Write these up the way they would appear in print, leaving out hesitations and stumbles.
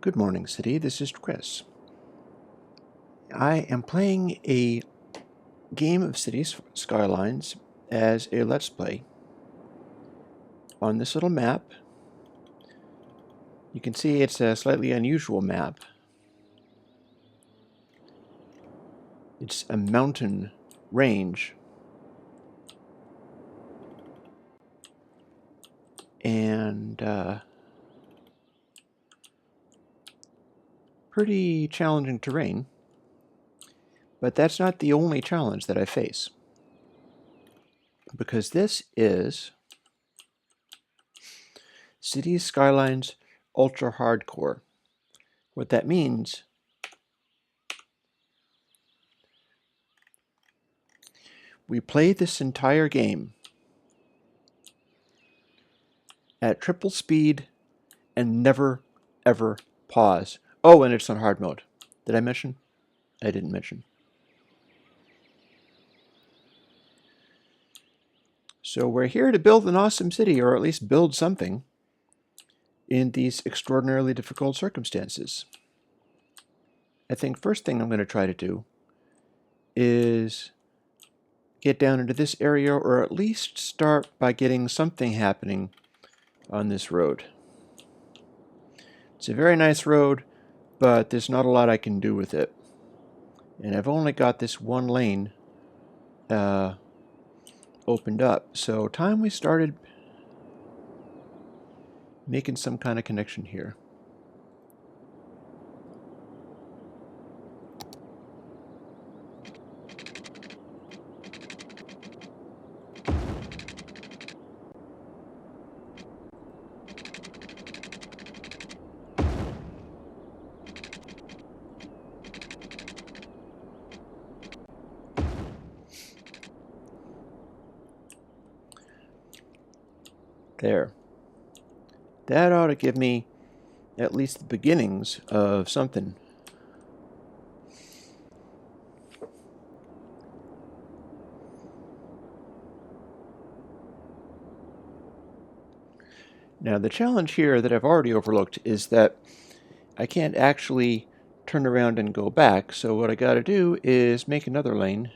Good morning, City. This is Chris. I am playing a game of Cities Skylines as a Let's Play. On this little map, you can see it's a slightly unusual map. It's a mountain range. And pretty challenging terrain. But that's not the only challenge that I face. Because this is Cities Skylines Ultra Hardcore. What that means we play this entire game at triple speed and never ever pause. Oh, and it's on hard mode. Did I mention? I didn't mention. So we're here to build an awesome city, or at least build something in these extraordinarily difficult circumstances. I think first thing I'm going to try to do is get down into this area, or at least start by getting something happening on this road. It's a very nice road, but there's not a lot I can do with it. And I've only got this one lane opened up. So time we started making some kind of connection here. There. That ought to give me at least the beginnings of something. Now the challenge here that I've already overlooked is that I can't actually turn around and go back, so what I gotta do is make another lane.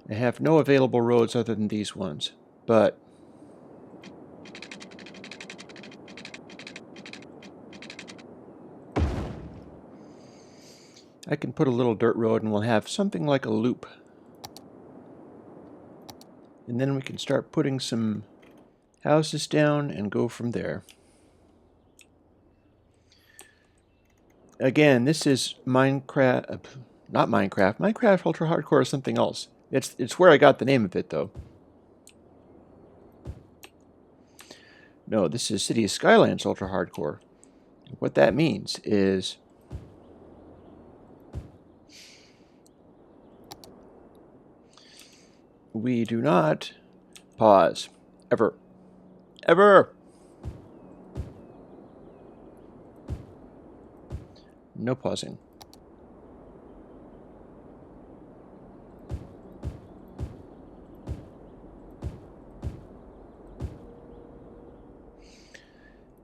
I have no available roads other than these ones, but I can put a little dirt road and we'll have something like a loop. And then we can start putting some houses down and go from there. Again, this is Minecraft, not Minecraft. Minecraft Ultra Hardcore is something else. It's where I got the name of it, though. No, this is Cities Skylines Ultra Hardcore. What that means is we do not pause. Ever. Ever! No pausing.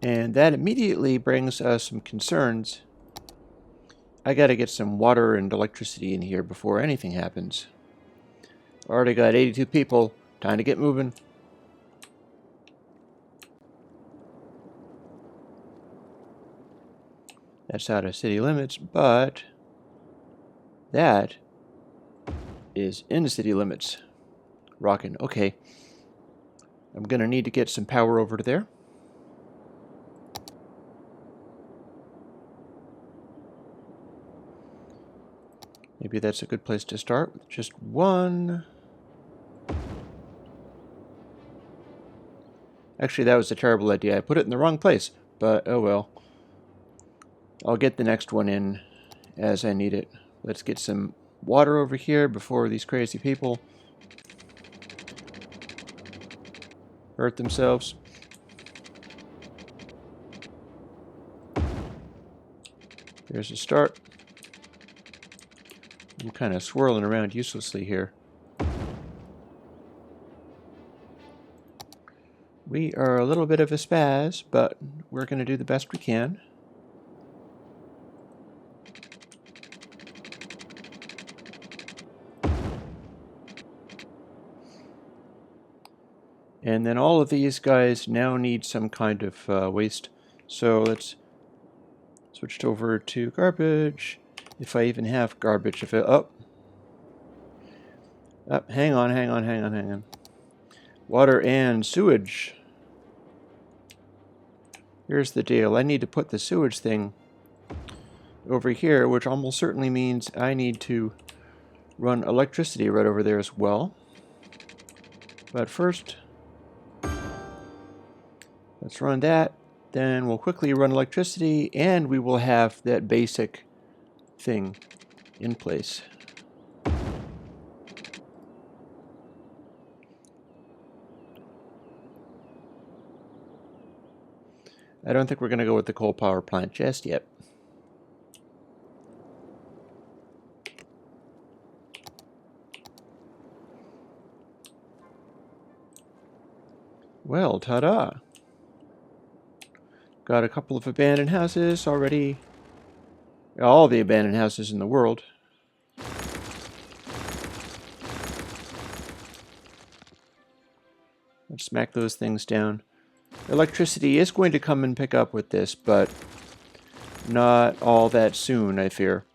And that immediately brings us some concerns. I gotta get some water and electricity in here before anything happens. Already got 82 people. Time to get moving. That's out of city limits, but that is in the city limits. Rockin'. Okay. I'm gonna need to get some power over to there. Maybe that's a good place to start with just one. Actually, that was a terrible idea. I put it in the wrong place, but oh well. I'll get the next one in as I need it. Let's get some water over here before these crazy people hurt themselves. There's a start. I'm kind of swirling around uselessly here. We are a little bit of a spaz, but we're going to do the best we can. And then all of these guys now need some kind of waste. So let's switch over to garbage. If I even have garbage. If it, hang on. Water and sewage. Here's the deal. I need to put the sewage thing over here, which almost certainly means I need to run electricity right over there as well. But first, let's run that. Then we'll quickly run electricity, and we will have that basic thing in place. I don't think we're going to go with the coal power plant just yet. Well, ta-da! Got a couple of abandoned houses already. All the abandoned houses in the world. Let's smack those things down. Electricity is going to come and pick up with this, but not all that soon, I fear.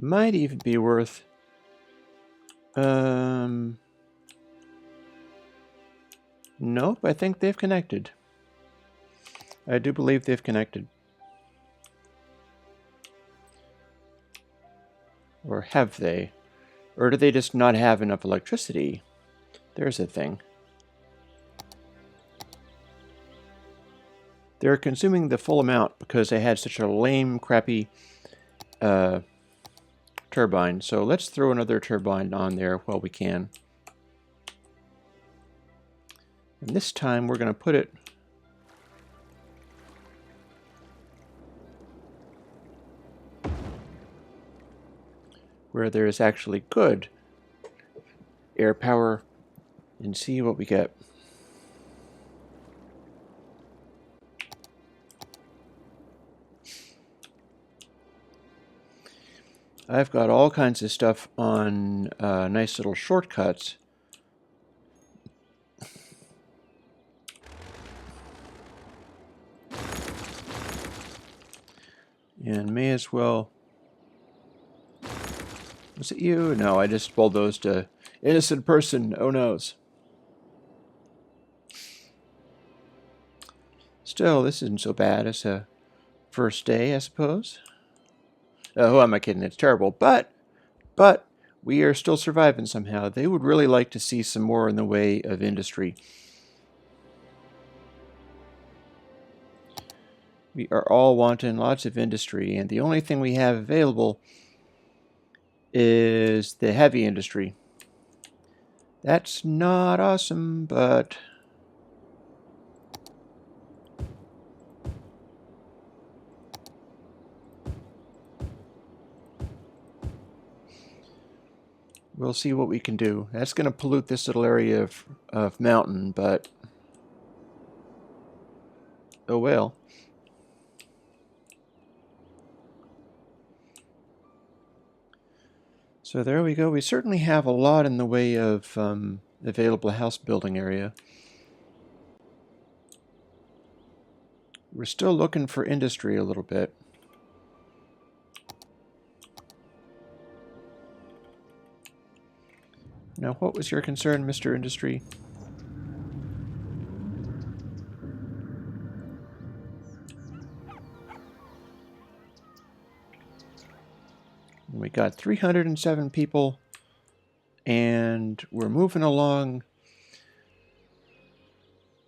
Might even be worth... Nope, I think they've connected. I do believe they've connected. Or have they? Or do they just not have enough electricity? There's a thing. They're consuming the full amount because they had such a lame, crappy turbine. So let's throw another turbine on there while we can. And this time we're going to put it where there is actually good air power and see what we get. I've got all kinds of stuff on nice little shortcuts. And may as well... Was it you? No, I just bulldozed a innocent person. Oh noes. Still, this isn't so bad as a first day, I suppose. Who am I kidding? It's terrible. But we are still surviving somehow. They would really like to see some more in the way of industry. We are all wanting lots of industry, and the only thing we have available is the heavy industry. That's not awesome, but we'll see what we can do. That's going to pollute this little area of mountain, but oh well. So there we go. We certainly have a lot in the way of available house building area. We're still looking for industry a little bit. Now, what was your concern, Mr. Industry? We got 307 people, and we're moving along,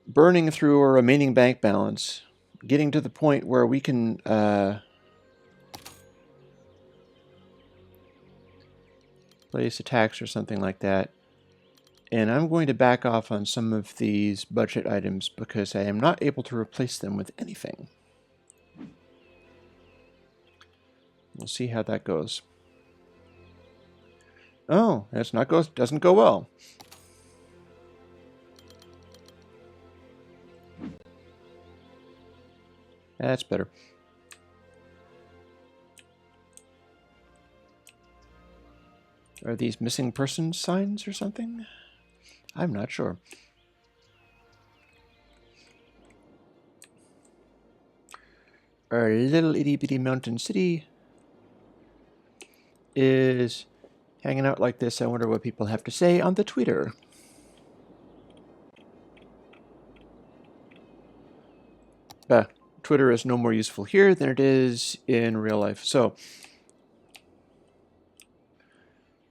burning through our remaining bank balance, getting to the point where we can place a tax or something like that. And I'm going to back off on some of these budget items because I am not able to replace them with anything. We'll see how that goes. Oh, that's not doesn't go well. That's better. Are these missing person signs or something? I'm not sure. Our little itty bitty mountain city is hanging out like this. I wonder what people have to say on the Twitter. Twitter is no more useful here than it is in real life. So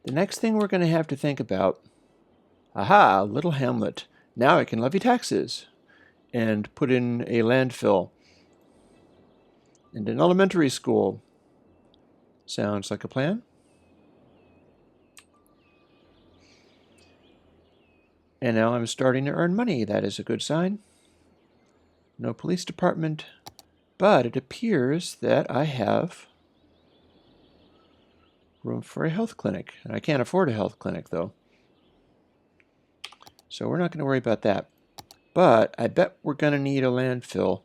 the next thing we're going to have to think about, aha, little hamlet. Now I can levy taxes and put in a landfill and an elementary school. Sounds like a plan. And now I'm starting to earn money. That is a good sign. No police department, but it appears that I have room for a health clinic. And I can't afford a health clinic, though. So we're not going to worry about that. But I bet we're going to need a landfill.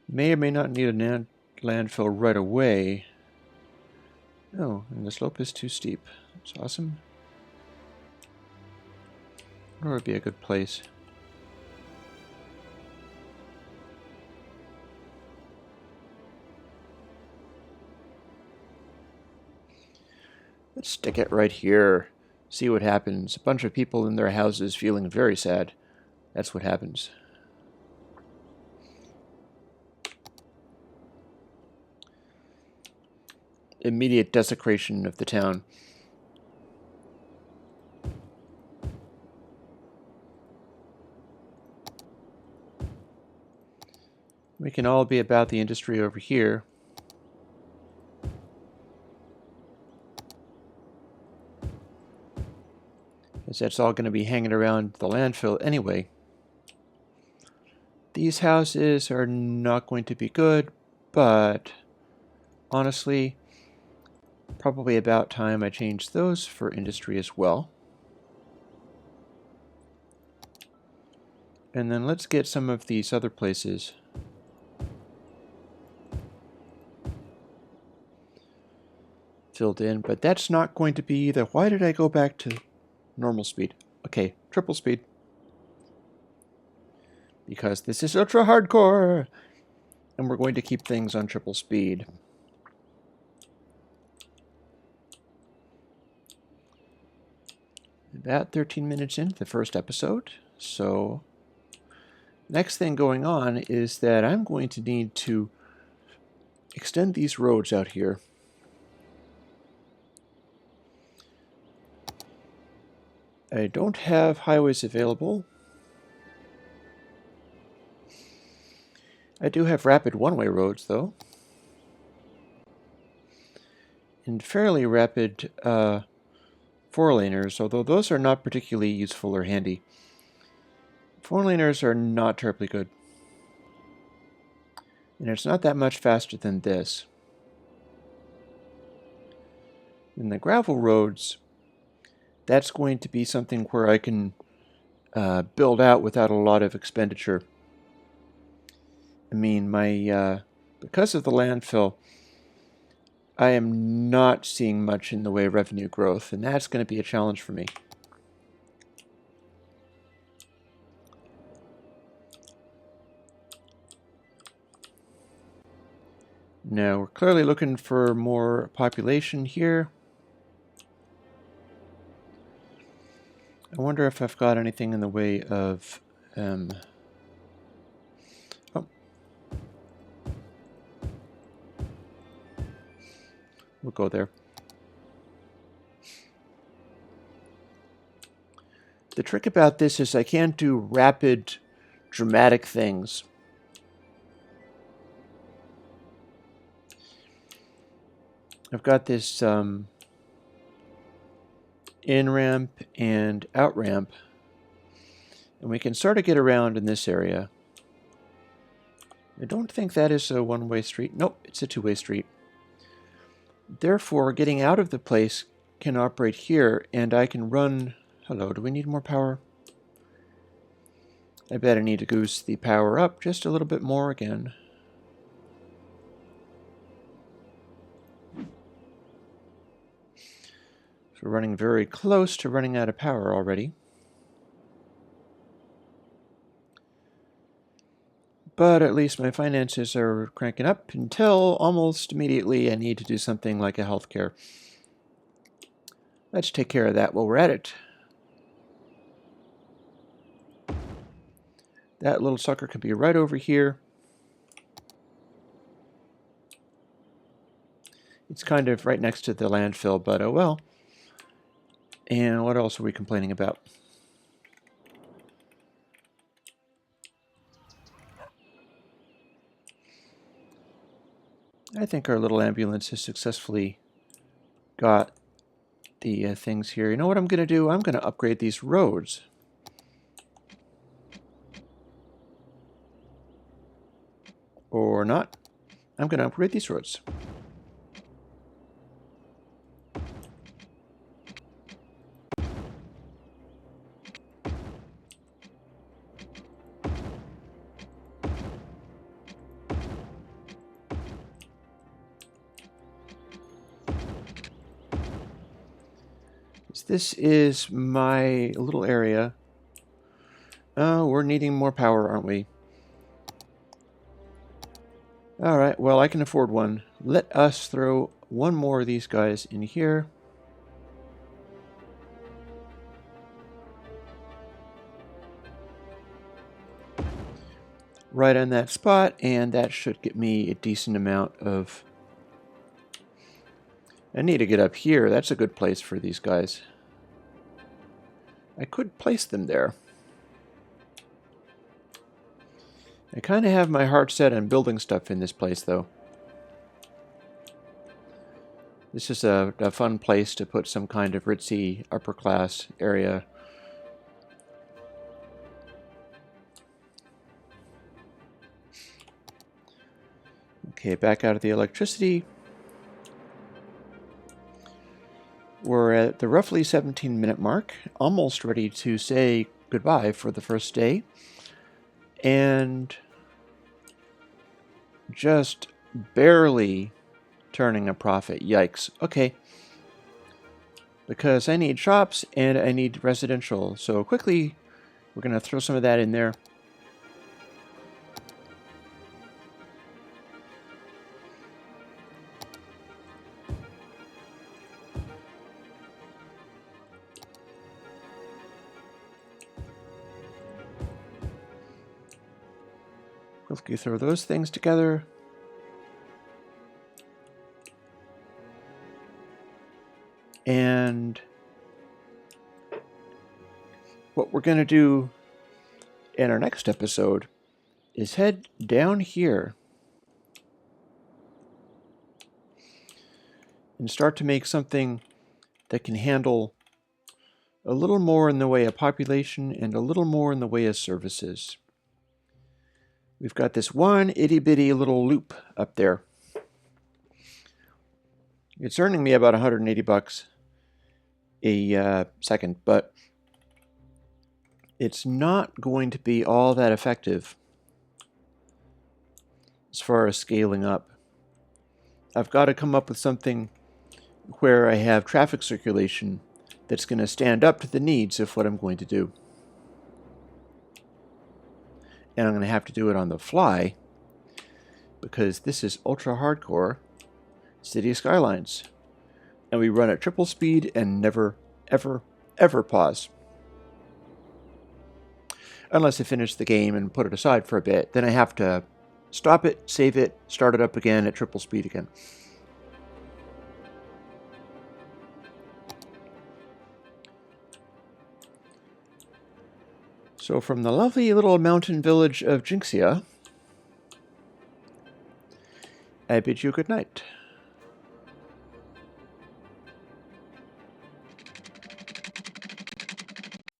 May or may not need a landfill right away. Oh, and the slope is too steep. That's awesome. Where would be a good place? Let's stick it right here. See what happens. A bunch of people in their houses feeling very sad. That's what happens. Immediate desecration of the town. We can all be about the industry over here. Because that's all going to be hanging around the landfill anyway. These houses are not going to be good, but honestly, probably about time I changed those for industry as well. And then let's get some of these other places filled in, but that's not going to be either. Why did I go back to normal speed? Okay, triple speed. Because this is ultra hardcore, and we're going to keep things on triple speed. About 13 minutes into the first episode, so next thing going on is that I'm going to need to extend these roads out here. I don't have highways available. I do have rapid one-way roads, though. And fairly rapid four-laners, although those are not particularly useful or handy. Four-laners are not terribly good. And it's not that much faster than this. In the gravel roads, that's going to be something where I can build out without a lot of expenditure. I mean, because of the landfill, I am not seeing much in the way of revenue growth, and that's going to be a challenge for me. Now, we're clearly looking for more population here. I wonder if I've got anything in the way of... oh. We'll go there. The trick about this is I can't do rapid, dramatic things. I've got this in-ramp and out-ramp, and we can sort of get around in this area. I don't think that is a one-way street. Nope, it's a two-way street. Therefore, getting out of the place can operate here, and I can run... Hello, do we need more power? I bet I need to goose the power up just a little bit more again. So we're running very close to running out of power already. But at least my finances are cranking up until almost immediately I need to do something like a healthcare. Let's take care of that while we're at it. That little sucker could be right over here. It's kind of right next to the landfill, but oh well. And what else are we complaining about? I think our little ambulance has successfully got the things here. You know what I'm going to do? I'm going to upgrade these roads. Or not. I'm going to upgrade these roads. This is my little area. Oh, we're needing more power, aren't we? Alright, well, I can afford one. Let us throw one more of these guys in here. Right on that spot, and that should get me a decent amount of... I need to get up here. That's a good place for these guys. I could place them there. I kind of have my heart set on building stuff in this place, though. This is a fun place to put some kind of ritzy upper class area. Okay, back out of the electricity. We're at the roughly 17-minute mark, almost ready to say goodbye for the first day. And just barely turning a profit. Yikes. Okay. Because I need shops and I need residential. So quickly, we're going to throw some of that in there. Quickly throw those things together. And what we're going to do in our next episode is head down here and start to make something that can handle a little more in the way of population and a little more in the way of services. We've got this one itty-bitty little loop up there. It's earning me about 180 bucks a second, but it's not going to be all that effective as far as scaling up. I've got to come up with something where I have traffic circulation that's going to stand up to the needs of what I'm going to do. And I'm going to have to do it on the fly because this is ultra hardcore City Skylines. And we run at triple speed and never, ever, ever pause. Unless I finish the game and put it aside for a bit. Then I have to stop it, save it, start it up again at triple speed again. So from the lovely little mountain village of Jinxia, I bid you good night.